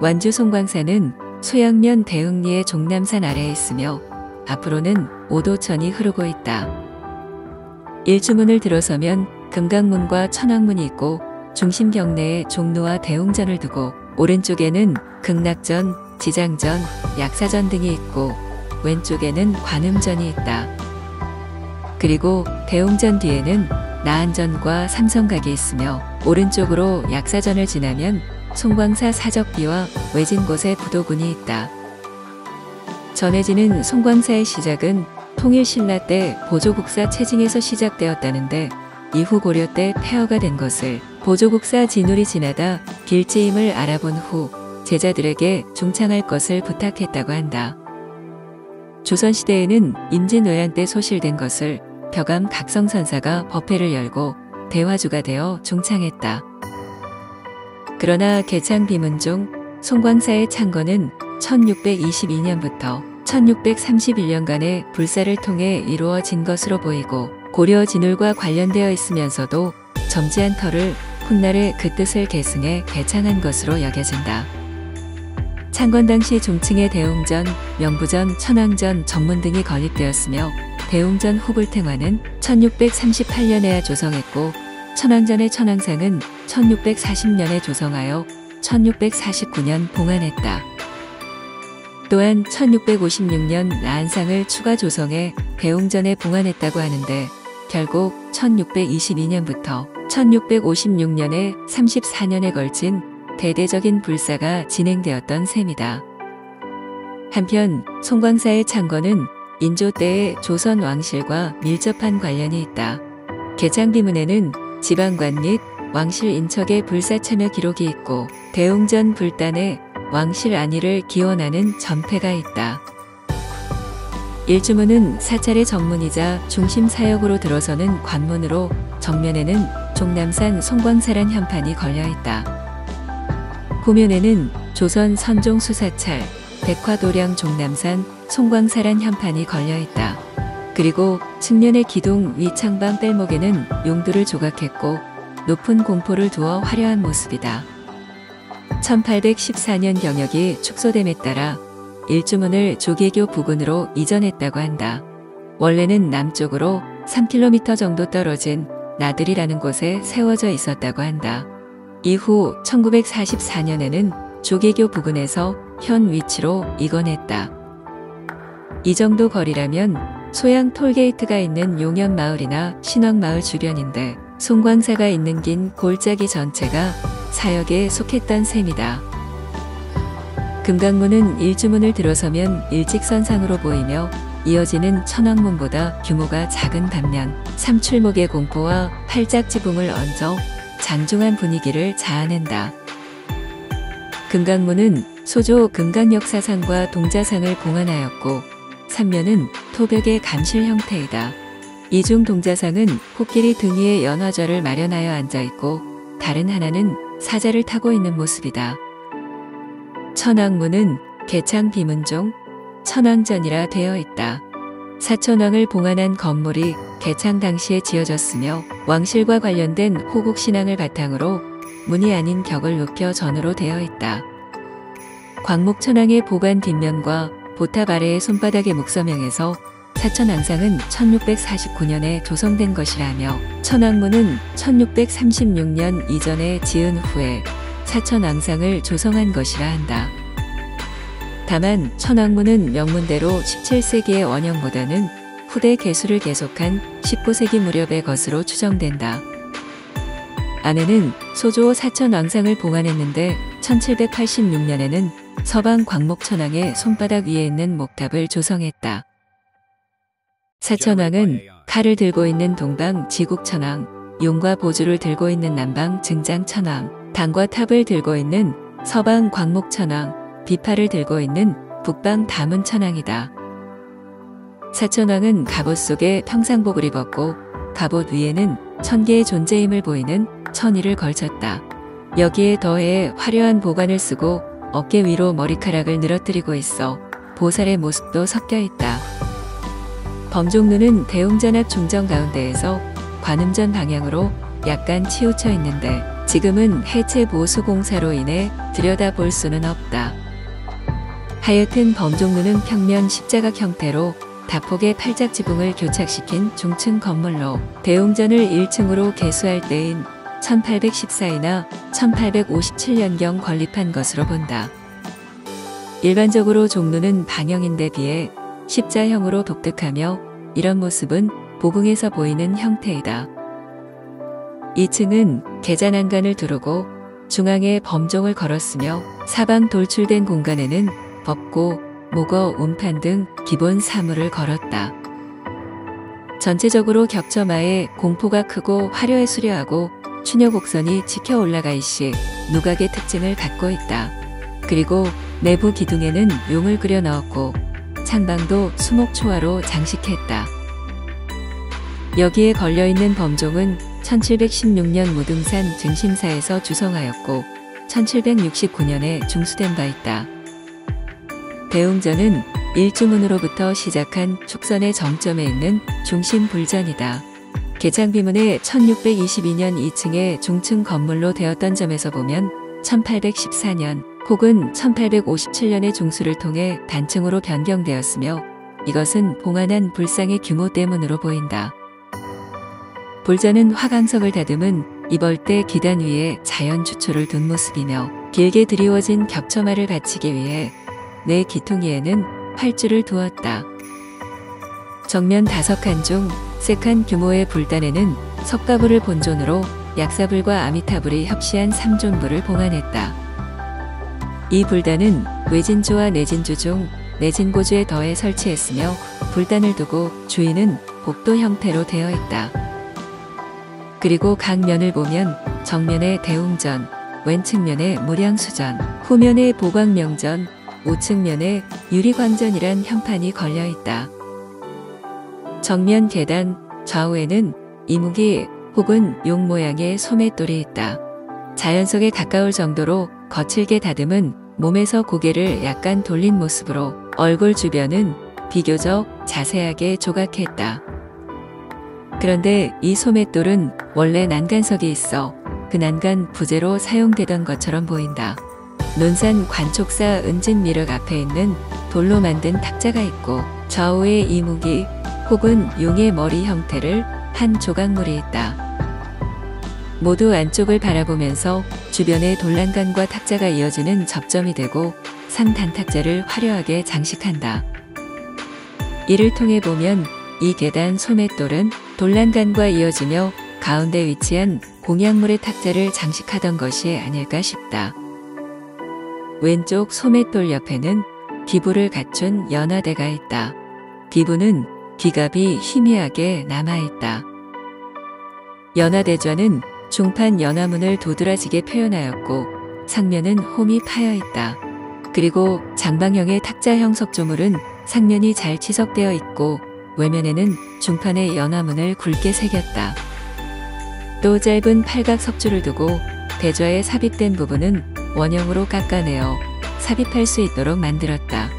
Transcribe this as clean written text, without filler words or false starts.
완주 송광사는 소양면 대흥리의 종남산 아래에 있으며 앞으로는 오도천이 흐르고 있다. 일주문을 들어서면 금강문과 천왕문이 있고 중심 경내에 종로와 대웅전을 두고 오른쪽에는 극락전, 지장전, 약사전 등이 있고 왼쪽에는 관음전이 있다. 그리고 대웅전 뒤에는 나안전과 삼성각이 있으며 오른쪽으로 약사전을 지나면 송광사 사적비와 외진 곳에 부도군이 있다. 전해지는 송광사의 시작은 통일신라 때 보조국사 채징에서 시작되었다는데 이후 고려 때 폐허가 된 것을 보조국사 진울이 지나다 길지임을 알아본 후 제자들에게 중창할 것을 부탁했다고 한다. 조선시대에는 임진왜란 때 소실된 것을 벽암 각성선사가 법회를 열고 대화주가 되어 중창했다. 그러나 개창 비문중 송광사의 창건은 1622년부터 1631년간의 불사를 통해 이루어진 것으로 보이고 고려 진울과 관련되어 있으면서도 점지한 터를 훗날에 그 뜻을 계승해 개창한 것으로 여겨진다. 창건 당시 종칭의 대웅전, 명부전, 천왕전, 전문 등이 건립되었으며 대웅전 후불탱화는 1638년에야 조성했고 천왕전의 천왕상은 1640년에 조성하여 1649년 봉안했다. 또한 1656년 나안상을 추가 조성해 대웅전에 봉안했다고 하는데 결국 1622년부터 1656년에 34년에 걸친 대대적인 불사가 진행되었던 셈이다. 한편 송광사의 창건은 인조 때의 조선 왕실과 밀접한 관련이 있다. 개창비문에는 지방관 및 왕실 인척의 불사 참여 기록이 있고 대웅전 불단에 왕실 안위를 기원하는 전패가 있다. 일주문은 사찰의 정문이자 중심 사역으로 들어서는 관문으로 정면에는 종남산 송광사란 현판이 걸려있다. 후면에는 조선 선종 수사찰 백화도량 종남산 송광사란 현판이 걸려있다. 그리고 측면의 기둥 위 창방 뺄목에는 용두를 조각했고 높은 공포를 두어 화려한 모습이다. 1814년 경역이 축소됨에 따라 일주문을 조계교 부근으로 이전했다고 한다. 원래는 남쪽으로 3km 정도 떨어진 나들이라는 곳에 세워져 있었다고 한다. 이후 1944년에는 조계교 부근에서 현 위치로 이관했다. 이 정도 거리라면 소양 톨게이트가 있는 용현마을이나 신왕마을 주변인데 송광사가 있는 긴 골짜기 전체가 사역에 속했던 셈이다. 금강문은 일주문을 들어서면 일직선상으로 보이며 이어지는 천왕문보다 규모가 작은 반면 삼출목의 공포와 팔짝지붕을 얹어 장중한 분위기를 자아낸다. 금강문은 소조 금강역사상과 동자상을 봉안하였고 삼면은 토벽의 감실 형태이다. 이중 동자상은 코끼리 등 위에 연화절을 마련하여 앉아있고 다른 하나는 사자를 타고 있는 모습이다. 천왕문은 개창 비문중 천왕전이라 되어 있다. 사천왕을 봉안한 건물이 개창 당시에 지어졌으며 왕실과 관련된 호국신앙을 바탕으로 문이 아닌 격을 높여 전으로 되어 있다. 광목천왕의 보관 뒷면과 보탑 아래의 손바닥의 묵서명에서 사천왕상은 1649년에 조성된 것이라며 천왕문은 1636년 이전에 지은 후에 사천왕상을 조성한 것이라 한다. 다만 천왕문은 명문대로 17세기의 원형보다는 후대 개수를 계속한 19세기 무렵의 것으로 추정된다. 안에는 소조 사천왕상을 봉안했는데 1786년에는 서방 광목천왕의 손바닥 위에 있는 목탑을 조성했다. 사천왕은 칼을 들고 있는 동방 지국천왕, 용과 보주를 들고 있는 남방 증장천왕, 당과 탑을 들고 있는 서방 광목천왕, 비파를 들고 있는 북방 다문천왕이다. 사천왕은 갑옷 속에 평상복을 입었고 갑옷 위에는 천개의 존재임을 보이는 천의를 걸쳤다. 여기에 더해 화려한 보관을 쓰고 어깨 위로 머리카락을 늘어뜨리고 있어 보살의 모습도 섞여 있다. 범종루는 대웅전 앞 중정 가운데에서 관음전 방향으로 약간 치우쳐 있는데 지금은 해체 보수 공사로 인해 들여다볼 수는 없다. 하여튼 범종루는 평면 십자각 형태로 다폭의 팔작 지붕을 교착시킨 중층 건물로 대웅전을 1층으로 개수할 때인 1814이나 1857년경 건립한 것으로 본다. 일반적으로 종루는 방형인데 비해 십자형으로 독특하며 이런 모습은 보궁에서 보이는 형태이다. 2층은 계좌난간을 두르고 중앙에 범종을 걸었으며 사방 돌출된 공간에는 법고, 목어, 운판 등 기본 사물을 걸었다. 전체적으로 격처마에 공포가 크고 화려해 수려하고 추녀 곡선이 치켜 올라가 있시 누각의 특징을 갖고 있다. 그리고 내부 기둥에는 용을 그려 넣었고 창방도 수목초화로 장식했다. 여기에 걸려있는 범종은 1716년 무등산 증심사에서 주성하였고 1769년에 중수된 바 있다. 대웅전은 일주문으로부터 시작한 축선의 정점에 있는 중심 불전이다. 개창비문의 1622년 2층의 중층 건물로 되었던 점에서 보면 1814년 혹은 1857년의 중수를 통해 단층으로 변경되었으며 이것은 봉안한 불상의 규모 때문으로 보인다. 불전은 화강석을 다듬은 이벌대 기단 위에 자연 주초를 둔 모습이며 길게 드리워진 격처마를 받치기 위해 내 기퉁이에는 활주를 두었다. 정면 5칸 중 3칸 규모의 불단에는 석가불을 본존으로 약사불과 아미타불이 협시한 3존불을 봉안했다. 이 불단은 외진조와 내진주 중 내진고주에 더해 설치했으며 불단을 두고 주위는 복도 형태로 되어 있다. 그리고 각 면을 보면 정면에 대웅전, 왼측면에 무량수전, 후면에 보광명전, 우측면에 유리광전이란 현판이 걸려 있다. 정면 계단 좌우에는 이무기 혹은 용 모양의 소맷돌이 있다. 자연석에 가까울 정도로 거칠게 다듬은 몸에서 고개를 약간 돌린 모습으로 얼굴 주변은 비교적 자세하게 조각했다. 그런데 이 소맷돌은 원래 난간석이 있어 그 난간 부재로 사용되던 것처럼 보인다. 논산 관촉사 은진미륵 앞에 있는 돌로 만든 탁자가 있고 좌우에 이무기 혹은 용의 머리 형태를 한 조각물이 있다. 모두 안쪽을 바라보면서 주변에 돌난간과 탁자가 이어지는 접점이 되고 상단탁자를 화려하게 장식한다. 이를 통해 보면 이 계단 소맷돌은 돌난간과 이어지며 가운데 위치한 공양물의 탁자를 장식하던 것이 아닐까 싶다. 왼쪽 소맷돌 옆에는 기부를 갖춘 연화대가 있다. 기부는 기갑이 희미하게 남아있다. 연화대좌는 중판 연화문을 도드라지게 표현하였고 상면은 홈이 파여있다. 그리고 장방형의 탁자형 석조물은 상면이 잘 치석되어 있고 외면에는 중판의 연화문을 굵게 새겼다. 또 짧은 팔각 석줄을 두고 대좌에 삽입된 부분은 원형으로 깎아내어 삽입할 수 있도록 만들었다.